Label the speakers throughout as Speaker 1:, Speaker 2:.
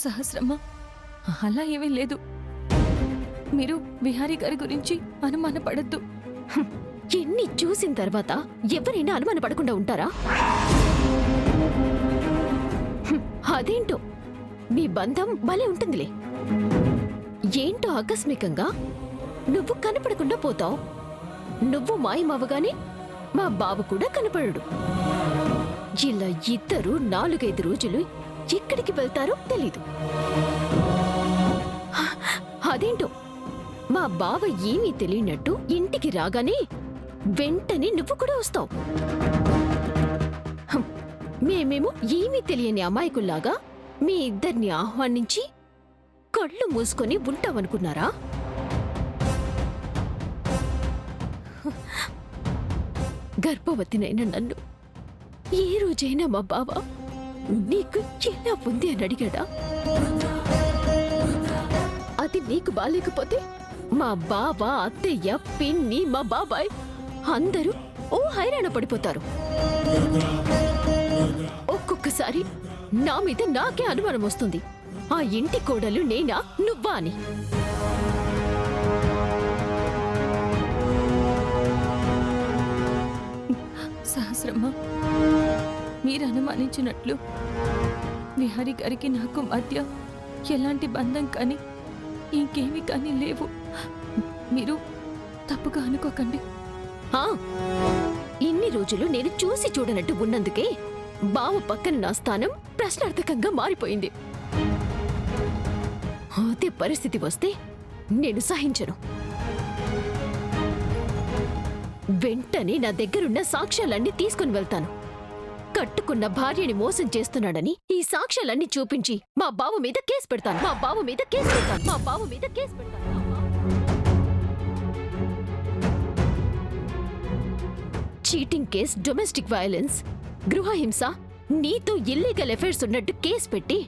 Speaker 1: సహస్రమ్మ, అలా ఏమీ లేదు. మీరు విహారీ గారి గురించి అనుమానపడద్దు.
Speaker 2: ఎన్ని చూసిన తర్వాత ఎవరైనా అనుమానపడకుండా ఉంటారా? అదేంటో మీ బంధం భలే ఉంటుందిలే. ఏంటో ఆకస్మికంగా నువ్వు కనపడకుండా పోతావు. నువ్వు మాయమవగానే మా బావ కూడా కనపడడు. ఇలా ఇద్దరు 4-5 రోజులు ఎక్కడికి వెళ్తారో తెలీదు. అదేంటో మా బావ ఏమీ తెలియనట్టు ఇంటికి రాగానే వెంటనే నువ్వు కూడా వస్తావు. మేమేమో ఏమీ తెలియని అమాయకుల్లాగా మీ ఇద్దరిని ఆహ్వానించి కళ్ళు మూసుకొని ఉంటామనుకున్నారా? గర్భవతినైన నన్ను ఏ రోజైనా మా బావ నీకు ఎలా ఉంది అని అడిగాడా? అది నీకు బాలేకపోతే మా బావ, అత్తయ్య, పిన్ని, మా బాబాయ్ అందరూ ఓ హైరాణ పడిపోతారు. ఒక్కొక్కసారి నా మీద నాకే అనుమానం వస్తుంది, ఆ ఇంటి కోడలు నేనా నువ్వా అని.
Speaker 1: సహస్రమ్మ, మీరు అనుమానించినట్లు విహారీ గారికి నాకు మధ్య ఎలాంటి బంధం కానీ ఇంకేమీ కానీ లేవు. మీరు తప్పుగా అనుకోకండి.
Speaker 2: ఇన్ని రోజులు నేను చూసి చూడనట్టు ఉన్నందుకే బావ పక్కన నా స్థానం ప్రశ్నార్థకంగా మారిపోయింది. అదే పరిస్థితి వస్తే నేను సహించను. వెంటనే నా దగ్గరున్న సాక్ష్యాలన్నీ తీసుకుని వెళ్తాను. కట్టుకున్న భార్యని మోసం చేస్తున్నాడని ఈ సాక్ష్యాలన్నీ చూపించి మా బావ మీద కేసు పెడతాను. మా బావ మీద కేసు పెడతాను. మా బావ మీద కేసు పెడతాను. చీటింగ్ కేస్, డొమెస్టిక్ వైలెన్స్, గృహహింస, నీతో ఇల్లీగల్ అఫైర్స్ ఉన్నట్టు కేసు పెట్టి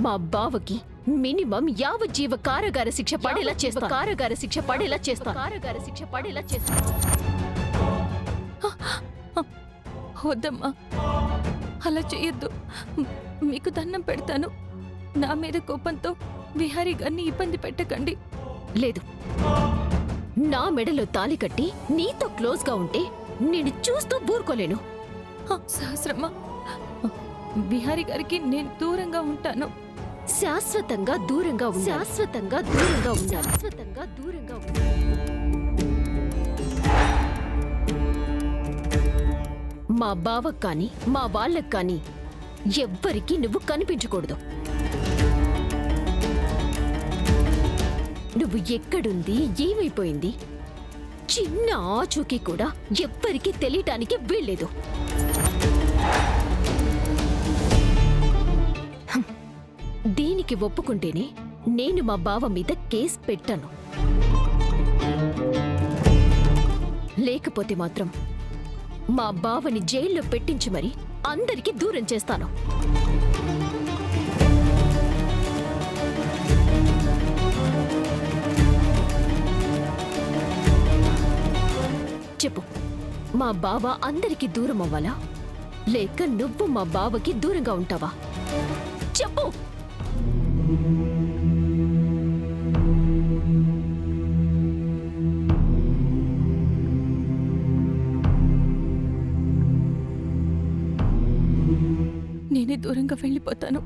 Speaker 2: మా బావకి మినిమం యావజ్జీవ కారాగార శిక్ష పడేలా చేస్తా. కారాగార శిక్ష పడేలా చేస్తా. కారాగార శిక్ష పడేలా చేస్తా.
Speaker 1: వద్దమ్మా, అలా చేయొద్దు. మీకు దండం పెడతాను. నా మీద కోపంతో విహారీ గారిని ఇబ్బంది పెట్టకండి.
Speaker 2: లేదు, నా మెడలో తాళి కట్టి నీతో క్లోజ్గా ఉంటే నేను చూస్తూ ఊరుకోలేను.
Speaker 1: సహస్రమ్మ, విహారీ గారికి నేను దూరంగా ఉంటాను.
Speaker 2: శాశ్వతంగా దూరంగా ఉండాలి. శాశ్వతంగా దూరంగా ఉండాలి. శాశ్వతంగా దూరంగా ఉండాలి. మా బావకు కానీ మా వాళ్ళకు కానీ ఎవ్వరికీ నువ్వు కనిపించకూడదు. నువ్వు ఎక్కడుంది, ఏమైపోయింది, చిన్న ఆచూకీ కూడా ఎవ్వరికీ తెలియటానికి వీల్లేదు. దీనికి ఒప్పుకుంటేనే నేను మా బావ మీద కేసు పెట్టాను. లేకపోతే మాత్రం మా బావని జైల్లో పెట్టించి మరి అందరికీ దూరం చేస్తాను. చెప్పు, మా బావ అందరికీ దూరం అవ్వాలా, లేక నువ్వు మా బావకి దూరంగా ఉంటావా? చెప్పు.
Speaker 1: నేనే దూరంగా వెళ్ళిపోతాను.